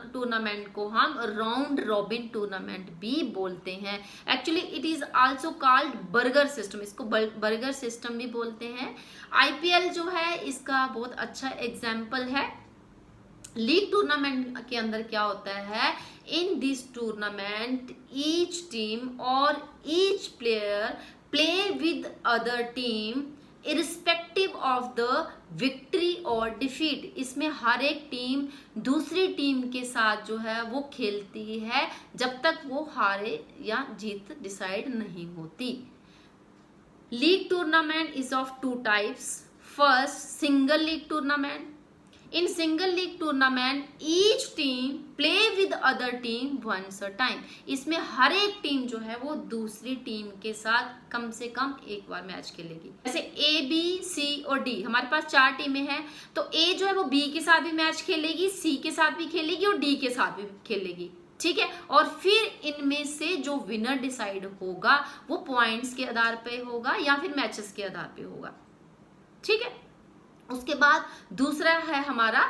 tournament को हम राउंड रॉबिन टूर्नामेंट भी बोलते हैं। Actually it is also called burger system, इसको बर्गर सिस्टम भी बोलते हैं। आईपीएल जो है इसका बहुत अच्छा एग्जाम्पल है। लीग टूर्नामेंट के अंदर क्या होता है, in this tournament each team और each player play with other team irrespective of the victory और डिफीट। इसमें हर एक टीम दूसरी टीम के साथ जो है वो खेलती है जब तक वो हारे या जीत डिसाइड नहीं होती। League tournament is of two types. First, single league tournament. In single league tournament each team play with other team once a time। इसमें हर एक टीम जो है वो दूसरी टीम के साथ कम से कम एक बार मैच खेलेगी। जैसे ए, बी, सी और डी, हमारे पास 4 टीमें हैं, तो ए जो है वो बी के साथ भी मैच खेलेगी, सी के साथ भी खेलेगी और डी के साथ भी खेलेगी, ठीक है। और फिर इनमें से जो विनर डिसाइड होगा वो पॉइंट्स के आधार पे होगा या फिर मैचेस के आधार पे होगा, ठीक है। उसके बाद दूसरा है हमारा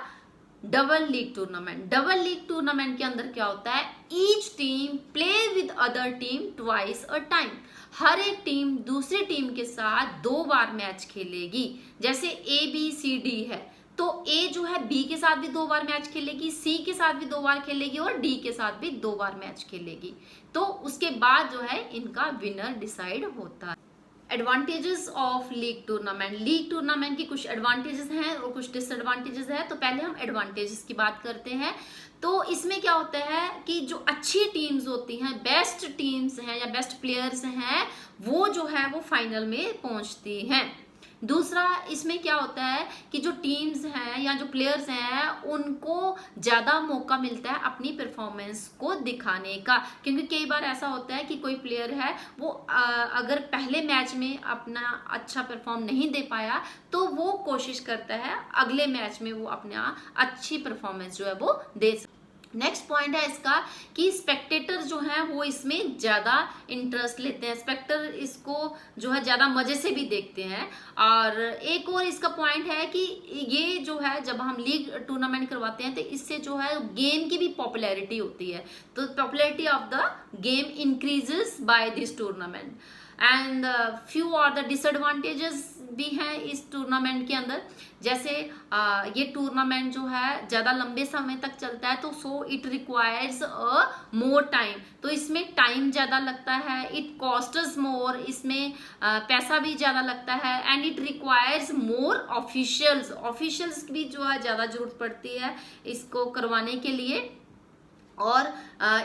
double league tournament. Double league tournament के अंदर क्या होता है, each team play with other team twice a time. हर एक टीम दूसरी टीम के साथ 2 बार मैच खेलेगी। जैसे ए, बी, सी, डी है, तो ए जो है बी के साथ भी 2 बार मैच खेलेगी, सी के साथ भी 2 बार खेलेगी और डी के साथ भी 2 बार मैच खेलेगी। तो उसके बाद जो है इनका विनर डिसाइड होता है। Advantages of league tournament. League tournament की कुछ एडवांटेजेस हैं और कुछ डिसएडवांटेजेस हैं। तो पहले हम एडवांटेजेस की बात करते हैं। तो इसमें क्या होता है कि जो अच्छी टीम्स होती हैं, बेस्ट टीम्स हैं या बेस्ट प्लेयर्स हैं, वो जो है वो फाइनल में पहुंचती हैं। दूसरा इसमें क्या होता है कि जो टीम्स हैं या जो प्लेयर्स हैं उनको ज़्यादा मौका मिलता है अपनी परफॉर्मेंस को दिखाने का, क्योंकि कई बार ऐसा होता है कि कोई प्लेयर है वो अगर पहले मैच में अपना अच्छा परफॉर्म नहीं दे पाया तो वो कोशिश करता है अगले मैच में वो अपना अच्छी परफॉर्मेंस जो है वो दे सकता। नेक्स्ट पॉइंट है इसका कि स्पेक्टेटर जो है वो इसमें ज़्यादा इंटरेस्ट लेते हैं, स्पेक्टेटर इसको जो है ज़्यादा मज़े से भी देखते हैं। और एक और इसका पॉइंट है कि ये जो है जब हम लीग टूर्नामेंट करवाते हैं तो इससे जो है गेम की भी पॉपुलैरिटी होती है, तो popularity of the game increases by this tournament. And few और द डिसएडवांटेजेस भी हैं इस टूर्नामेंट के अंदर। जैसे ये टूर्नामेंट जो है ज़्यादा लंबे समय तक चलता है, तो so it requires a more time, तो इसमें टाइम ज़्यादा लगता है। इट कॉस्ट्स मोर, इसमें पैसा भी ज़्यादा लगता है। And it requires more officials की भी जो है ज़्यादा ज़रूरत पड़ती है इसको करवाने के लिए। और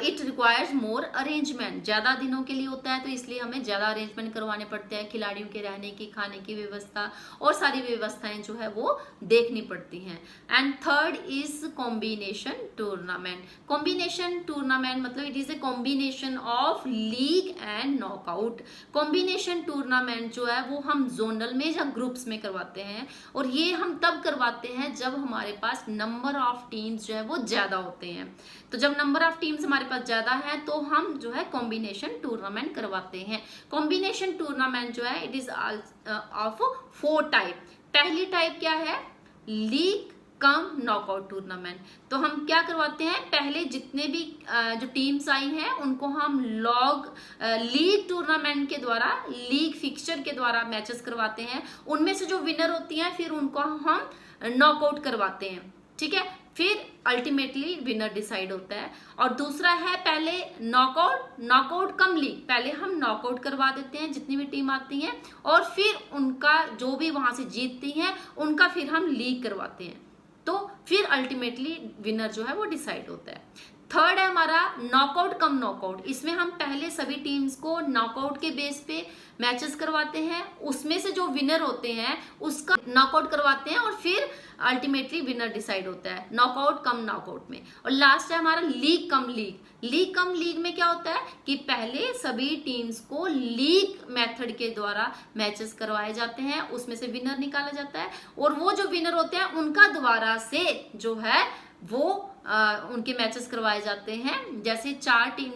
इट रिक्वायर्स मोर अरेंजमेंट, ज़्यादा दिनों के लिए होता है तो इसलिए हमें ज़्यादा अरेंजमेंट करवाने पड़ते हैं, खिलाड़ियों के रहने की, खाने की व्यवस्था और सारी व्यवस्थाएं जो है वो देखनी पड़ती हैं। And third is combination tournament. Combination tournament मतलब it is a combination of league and knockout. Combination tournament जो है वो हम जोनल में या ग्रुप्स में करवाते हैं, और ये हम तब करवाते हैं जब हमारे पास नंबर ऑफ टीम्स जो है वो ज़्यादा होते हैं। तो जब नंबर ऑफ टीम्स हमारे पास ज़्यादा है तो हम जो है कॉम्बिनेशन टूर्नामेंट करवाते हैं। कॉम्बिनेशन टूर्नामेंट जो है इट इज़ ऑफ 4 टाइप। पहली टाइप क्या है, लीग कम नॉकआउट टूर्नामेंट। तो हम क्या करवाते हैं, पहले जितने भी जो टीम्स आई हैं उनको हम लीग टूर्नामेंट के द्वारा, लीग फिक्सचर के द्वारा मैचेस करवाते हैं। उनमें से जो विनर होती हैं फिर उनको हम नॉकआउट करवाते हैं, ठीक है। फिर अल्टीमेटली विनर डिसाइड होता है। और दूसरा है पहले नॉकआउट कम लीग, पहले हम नॉकआउट करवा देते हैं जितनी भी टीम आती हैं, और फिर उनका जो भी वहां से जीतती हैं उनका फिर हम लीग करवाते हैं, तो फिर अल्टीमेटली विनर जो है वो डिसाइड होता है। थर्ड है हमारा नॉकआउट कम नॉकआउट। इसमें हम पहले सभी टीम्स को नॉकआउट के बेस पे मैचेस करवाते हैं, उसमें से जो विनर होते हैं उसका नॉकआउट करवाते हैं और फिर अल्टीमेटली विनर डिसाइड होता है नॉकआउट कम नॉकआउट में। और लास्ट है हमारा league cum league. League cum league में क्या होता है कि पहले सभी टीम्स को लीग मेथड के द्वारा मैचेस करवाए जाते हैं, उसमें से विनर निकाला जाता है, और वो जो विनर होते हैं उनका दोबारा से जो है वो उनके मैचेस करवाए जाते हैं। जैसे 4 टीम,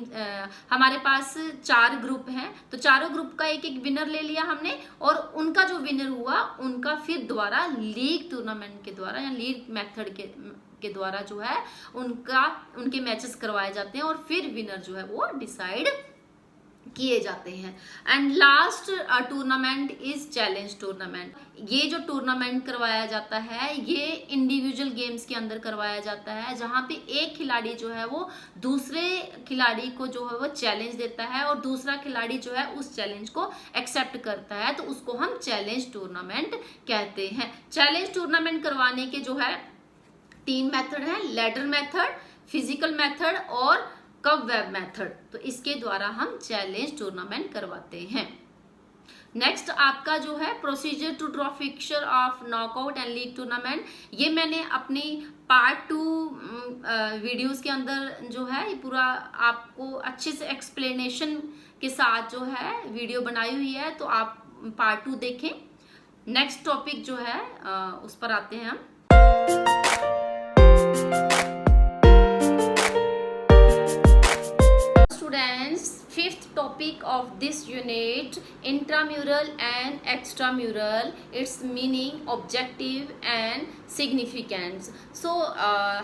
हमारे पास 4 ग्रुप हैं, तो चारों ग्रुप का एक एक विनर ले लिया हमने, और उनका जो विनर हुआ उनका फिर दोबारा लीग टूर्नामेंट के द्वारा या लीग मेथड के द्वारा जो है उनके मैचेस करवाए जाते हैं, और फिर विनर जो है वो डिसाइड किए जाते हैं। And last tournament is challenge tournament. ये जो टूर्नामेंट करवाया जाता है ये इंडिविजुअल गेम्स के अंदर करवाया जाता है, जहां पे एक खिलाड़ी जो है वो दूसरे खिलाड़ी को जो है वो चैलेंज देता है, और दूसरा खिलाड़ी जो है उस चैलेंज को एक्सेप्ट करता है, तो उसको हम चैलेंज टूर्नामेंट कहते हैं। चैलेंज टूर्नामेंट करवाने के जो है 3 मेथड है, लैडर मेथड, फिजिकल मेथड और कब वेब मेथड। तो इसके द्वारा हम चैलेंज टूर्नामेंट करवाते हैं। नेक्स्ट आपका जो है procedure to draw fixture of knockout and league tournament. ये मैंने अपनी पार्ट 2 वीडियोस के अंदर जो है ये पूरा आपको अच्छे से एक्सप्लेनेशन के साथ जो है वीडियो बनाई हुई है, तो आप पार्ट 2 देखें। नेक्स्ट टॉपिक जो है उस पर आते हैं हम। Fifth topic of this unit, intramural and extramural, its meaning, objective and significance. So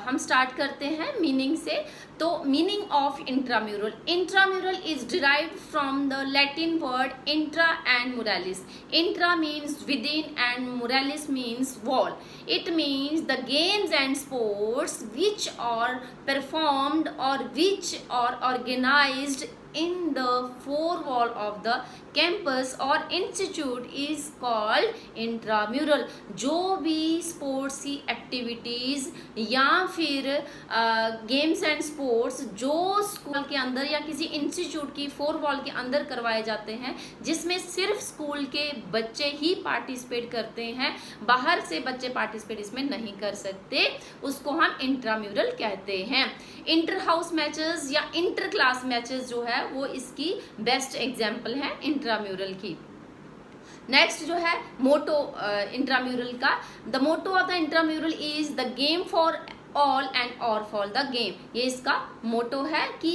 हम start करते हैं meaning से। तो meaning of intramural, intramural is derived from the Latin word intra and muralis. Intra means within and muralis means wall. It means the games and sports which are performed or which are organized in the four wall of the campus or institute is called intramural। जो भी sports की activities या फिर games and sports जो school के अंदर या किसी इंस्टीट्यूट की 4 वॉल के अंदर करवाए जाते हैं, जिसमें सिर्फ स्कूल के बच्चे ही पार्टिसिपेट करते हैं, बाहर से बच्चे पार्टिसिपेट इसमें नहीं कर सकते, उसको हम इंट्राम्यूरल कहते हैं। इंटर हाउस मैचेस या इंटर क्लास मैचेस जो है वो इसकी बेस्ट एग्जाम्पल है इंट्राम्यूरल की। नेक्स्ट जो है मोटो इंट्राम्यूरल का, the motto of the intramural is the game for all and all for the game. ये इसका मोटो है कि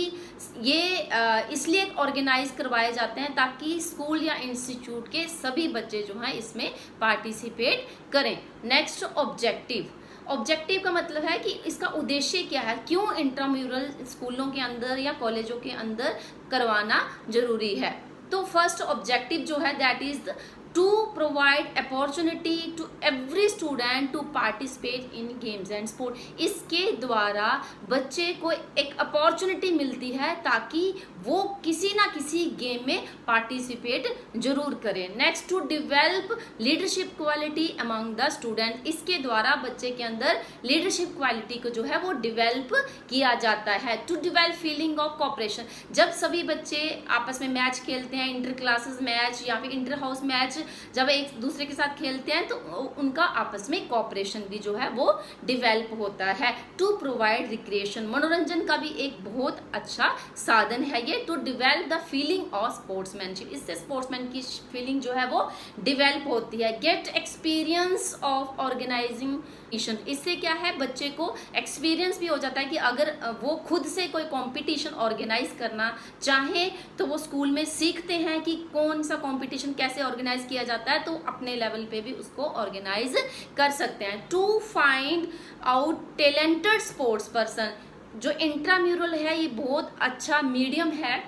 ये इसलिए ऑर्गेनाइज करवाए जाते हैं ताकि स्कूल या इंस्टीट्यूट के सभी बच्चे जो हैं इसमें पार्टिसिपेट करें। नेक्स्ट ऑब्जेक्टिव, ऑब्जेक्टिव का मतलब है कि इसका उद्देश्य क्या है, क्यों इंट्राम्यूरल स्कूलों के अंदर या कॉलेजों के अंदर करवाना जरूरी है। तो फर्स्ट ऑब्जेक्टिव जो है that is to provide opportunity to every student to participate in games and sport. इसके द्वारा बच्चे को एक अपॉर्चुनिटी मिलती है ताकि वो किसी ना किसी गेम में पार्टिसिपेट जरूर करें। Next, to develop leadership quality among the student. इसके द्वारा बच्चे के अंदर लीडरशिप क्वालिटी को जो है वो डेवलप किया जाता है। To develop feeling of cooperation, जब सभी बच्चे आपस में मैच खेलते हैं, इंटर क्लासेस मैच या फिर इंटर हाउस मैच जब एक दूसरे के साथ खेलते हैं तो उनका आपस में कोऑपरेशन भी जो है वो डेवलप होता है। टू प्रोवाइड रिक्रिएशन, मनोरंजन का भी एक बहुत अच्छा साधन है ये। To develop the feeling of sportsmanship, इससे स्पोर्ट्समैन की फीलिंग जो है वो डेवलप होती है। गेट एक्सपीरियंस ऑफ ऑर्गेनाइजिंग, इससे क्या है बच्चे को एक्सपीरियंस भी हो जाता है कि अगर वो खुद से कोई कंपटीशन ऑर्गेनाइज करना चाहे तो वो स्कूल में सीखते हैं कि कौन सा कंपटीशन कैसे ऑर्गेनाइज किया जाता है, तो अपने लेवल पे भी उसको ऑर्गेनाइज कर सकते हैं। To find out talented sports person, जो इंट्राम्यूरल है ये बहुत अच्छा मीडियम है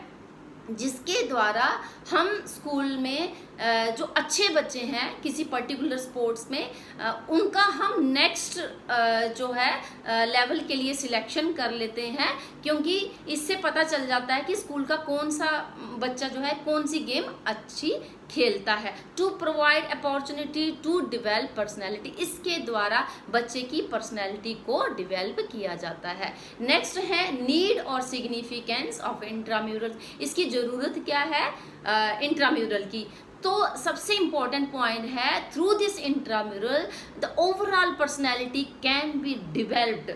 जिसके द्वारा हम स्कूल में जो अच्छे बच्चे हैं किसी पर्टिकुलर स्पोर्ट्स में उनका हम नेक्स्ट जो है लेवल के लिए सिलेक्शन कर लेते हैं, क्योंकि इससे पता चल जाता है कि स्कूल का कौन सा बच्चा जो है कौन सी गेम अच्छी खेलता है। To provide opportunity to develop personality, इसके द्वारा बच्चे की पर्सनैलिटी को डेवलप किया जाता है। नेक्स्ट है नीड और सिग्निफिकेंस ऑफ इंट्राम्यूरल, इसकी ज़रूरत क्या है इंट्राम्यूरल की। तो सबसे इम्पॉर्टेंट पॉइंट है through this intramural the overall personality can be developed,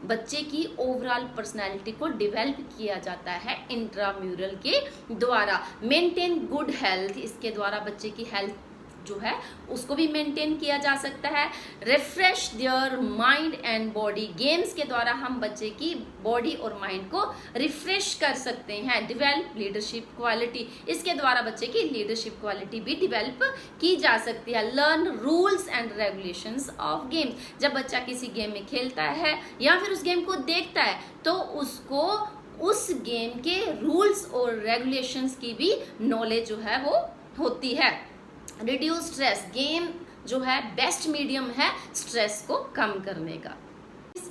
बच्चे की ओवरऑल पर्सनैलिटी को डेवलप किया जाता है इंट्राम्यूरल के द्वारा। मेंटेन गुड हेल्थ, इसके द्वारा बच्चे की हेल्थ जो है उसको भी मेंटेन किया जा सकता है। Refresh their mind and body, games के द्वारा हम बच्चे की बॉडी और माइंड को रिफ्रेश कर सकते हैं। डेवलप लीडरशिप क्वालिटी, इसके द्वारा बच्चे की लीडरशिप क्वालिटी भी डेवलप की जा सकती है। Learn rules and regulations of games, जब बच्चा किसी गेम में खेलता है या फिर उस गेम को देखता है तो उसको उस गेम के रूल्स और रेगुलेशंस की भी नॉलेज जो है वो होती है। रिड्यूस स्ट्रेस, गेम जो है बेस्ट मीडियम है स्ट्रेस को कम करने का।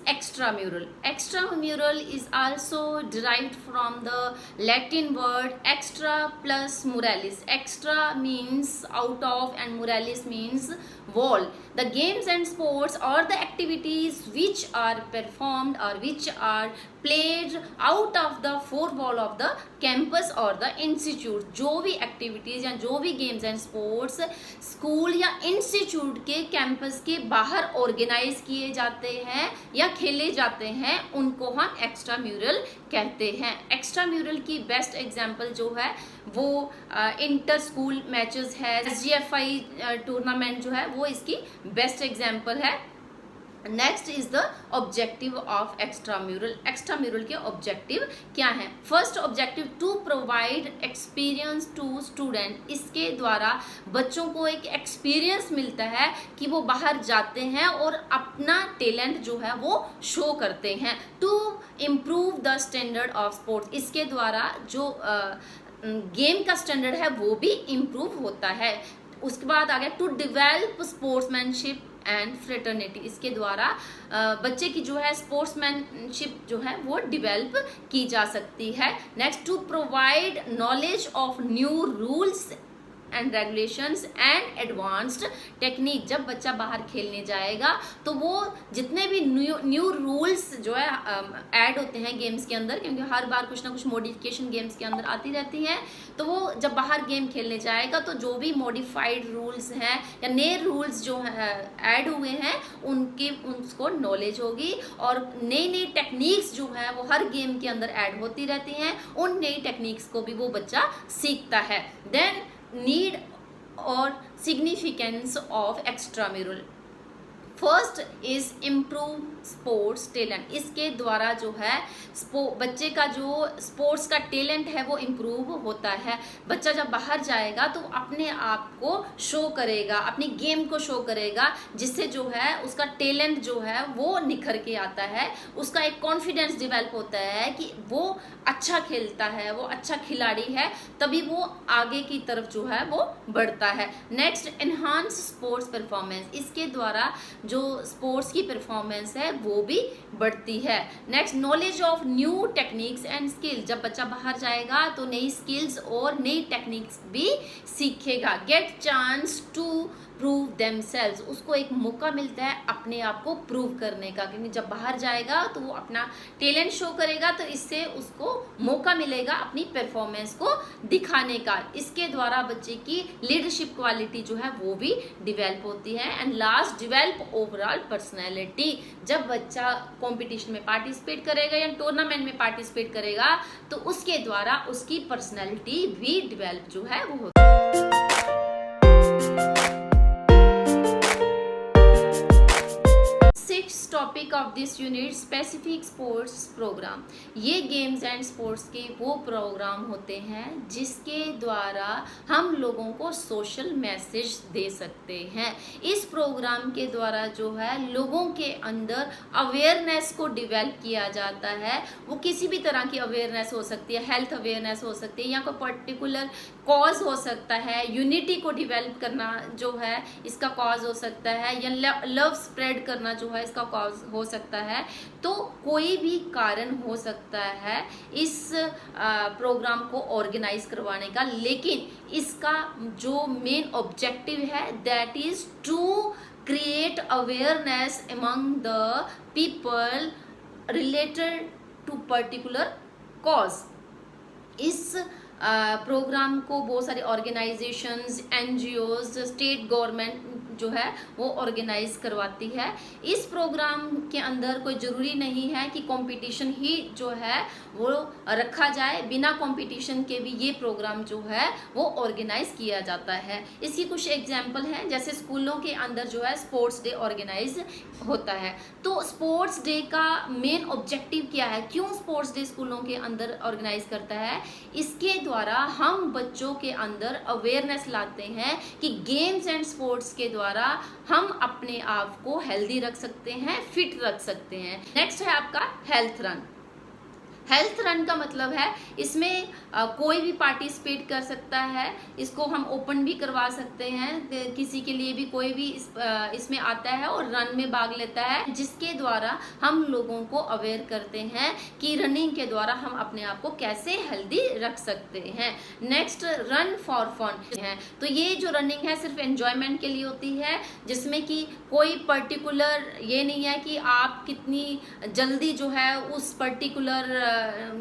Extramural. Extramural is also derived from the Latin word extra plus muralis. Extra means out of and muralis means wall. The games and sports are the activities which are performed or which are played out of the four wall of the campus or the institute. जो भी activities या जो भी games and sports school या institute के campus के बाहर organise किए जाते हैं या खेले जाते हैं उनको हम एक्स्ट्राम्यूरल कहते हैं। एक्स्ट्राम्यूरल की बेस्ट एग्जांपल जो है वो इंटर स्कूल मैचेस है, SGFI टूर्नामेंट जो है वो इसकी बेस्ट एग्जांपल है। Next is the objective of extramural. Extramural के ऑब्जेक्टिव क्या है? First objective to provide experience to student, इसके द्वारा बच्चों को एक एक्सपीरियंस मिलता है कि वो बाहर जाते हैं और अपना टैलेंट जो है वो शो करते हैं। To improve the standard of sports, इसके द्वारा जो गेम का स्टैंडर्ड है वो भी इम्प्रूव होता है। उसके बाद आ गया to develop sportsmanship and fraternity, इसके द्वारा बच्चे की जो है स्पोर्ट्समैनशिप जो है वो डेवलप की जा सकती है। Next to provide knowledge of new rules and regulations and advanced technique, जब बच्चा बाहर खेलने जाएगा तो वो जितने भी न्यू रूल्स जो है ऐड होते हैं गेम्स के अंदर, क्योंकि हर बार कुछ ना कुछ मॉडिफिकेशन गेम्स के अंदर आती रहती है, तो वो जब बाहर गेम खेलने जाएगा तो जो भी मॉडिफाइड रूल्स हैं या नए रूल्स जो ऐड हुए हैं उसको नॉलेज होगी और नई नई टेक्निक्स जो है वो हर गेम के अंदर ऐड होती रहती हैं, उन नई टेक्निक्स को भी वो बच्चा सीखता है। Then need or significance of extramural, first is improve sports talent, इसके द्वारा जो है बच्चे का जो स्पोर्ट्स का टैलेंट है वो इम्प्रूव होता है। बच्चा जब बाहर जाएगा तो अपने आप को शो करेगा, अपनी गेम को शो करेगा, जिससे जो है उसका टैलेंट जो है वो निखर के आता है, उसका एक कॉन्फिडेंस डेवलप होता है कि वो अच्छा खेलता है, वो अच्छा खिलाड़ी है, तभी वो आगे की तरफ जो है वो बढ़ता है। नेक्स्ट एनहांस स्पोर्ट्स परफॉर्मेंस, इसके द्वारा जो स्पोर्ट्स की परफॉर्मेंस है वो भी बढ़ती है। Next knowledge of new techniques and skill, जब बच्चा बाहर जाएगा तो नई स्किल्स और नई टेक्निक्स भी सीखेगा। Get chance to prove themselves, उसको एक मौका मिलता है अपने आप को प्रूव करने का, क्योंकि जब बाहर जाएगा तो वो अपना टैलेंट शो करेगा, तो इससे उसको मौका मिलेगा अपनी परफॉर्मेंस को दिखाने का। इसके द्वारा बच्चे की लीडरशिप क्वालिटी जो है वो भी डेवलप होती है। And last develop overall personality, जब बच्चा कॉम्पिटिशन में पार्टिसिपेट करेगा या टूर्नामेंट में पार्टिसिपेट करेगा तो उसके द्वारा उसकी पर्सनैलिटी भी डेवलप जो है वो होती है। Topic of this unit specific sports program, ये गेम्स एंड स्पोर्ट्स के वो प्रोग्राम होते हैं जिसके द्वारा हम लोगों को सोशल मैसेज दे सकते हैं। इस प्रोग्राम के द्वारा जो है लोगों के अंदर अवेयरनेस को डेवलप किया जाता है। वो किसी भी तरह की अवेयरनेस हो सकती है, हेल्थ अवेयरनेस हो सकती है या कोई पर्टिकुलर कॉज हो सकता है, यूनिटी को डेवलप करना जो है इसका कॉज हो सकता है, या लव स्प्रेड करना जो है इसका कॉज हो सकता है। तो कोई भी कारण हो सकता है इस प्रोग्राम को ऑर्गेनाइज करवाने का, लेकिन इसका जो मेन ऑब्जेक्टिव है that is to create awareness among the people related to particular cause. इस प्रोग्राम को बहुत सारे ऑर्गेनाइजेशंस, NGOs, स्टेट गवर्नमेंट जो है वो ऑर्गेनाइज करवाती है। इस प्रोग्राम के अंदर कोई ज़रूरी नहीं है कि कंपटीशन ही जो है वो रखा जाए, बिना कंपटीशन के भी ये प्रोग्राम जो है वो ऑर्गेनाइज किया जाता है। इसकी कुछ एग्जाम्पल हैं, जैसे स्कूलों के अंदर जो है स्पोर्ट्स डे ऑर्गेनाइज होता है। तो स्पोर्ट्स डे का मेन ऑब्जेक्टिव क्या है, क्यों स्पोर्ट्स डे स्कूलों के अंदर ऑर्गेनाइज करता है? इसके द्वारा हम बच्चों के अंदर अवेयरनेस लाते हैं कि गेम्स एंड स्पोर्ट्स के द्वारा हम अपने आप को हेल्दी रख सकते हैं, फिट रख सकते हैं। नेक्स्ट है आपका हेल्थ रन। हेल्थ रन का मतलब है इसमें कोई भी पार्टिसिपेट कर सकता है, इसको हम ओपन भी करवा सकते हैं, किसी के लिए भी कोई भी इसमें आता है और रन में भाग लेता है, जिसके द्वारा हम लोगों को अवेयर करते हैं कि रनिंग के द्वारा हम अपने आप को कैसे हेल्दी रख सकते हैं। नेक्स्ट रन फॉर फन है, तो ये जो रनिंग है सिर्फ एंजॉयमेंट के लिए होती है, जिसमें कि कोई पर्टिकुलर ये नहीं है कि आप कितनी जल्दी जो है उस पर्टिकुलर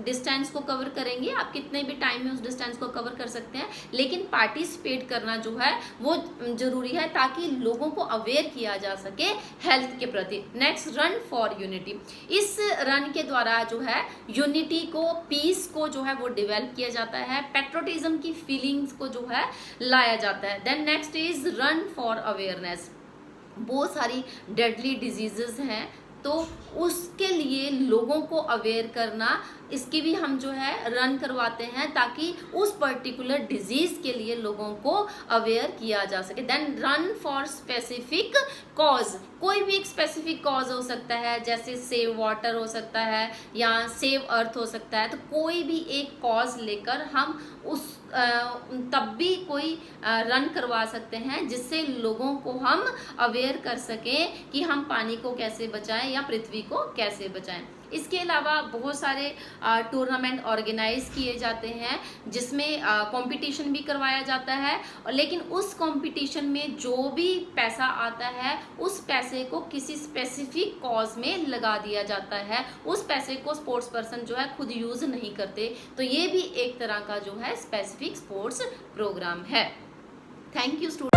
डिस्टेंस को कवर करेंगे, आप कितने भी टाइम में उस डिस्टेंस को कवर कर सकते हैं, लेकिन पार्टिसिपेट करना जो है वो जरूरी है ताकि लोगों को अवेयर किया जा सके हेल्थ के प्रति। नेक्स्ट रन फॉर यूनिटी, इस रन के द्वारा जो है यूनिटी को, पीस को जो है वो डेवलप किया जाता है, पेट्रोटिज्म की फीलिंग्स को जो है लाया जाता है। Then next is run for awareness. बहुत सारी डेडली डिजीजेस हैं, तो उसके लिए लोगों को अवेयर करना, इसकी भी हम जो है रन करवाते हैं ताकि उस पर्टिकुलर डिजीज के लिए लोगों को अवेयर किया जा सके। Then run for specific cause, कोई भी एक स्पेसिफिक कॉज हो सकता है, जैसे सेव वाटर हो सकता है या सेव अर्थ हो सकता है, तो कोई भी एक कॉज लेकर हम उस तब भी कोई रन करवा सकते हैं, जिससे लोगों को हम अवेयर कर सकें कि हम पानी को कैसे बचाएं या पृथ्वी को कैसे बचाएं। इसके अलावा बहुत सारे टूर्नामेंट ऑर्गेनाइज किए जाते हैं, जिसमें कंपटीशन भी करवाया जाता है, और लेकिन उस कंपटीशन में जो भी पैसा आता है उस पैसे को किसी स्पेसिफिक कॉज में लगा दिया जाता है, उस पैसे को स्पोर्ट्स पर्सन जो है खुद यूज नहीं करते। तो ये भी एक तरह का जो है स्पेसिफिक स्पोर्ट्स प्रोग्राम है। Thank you student.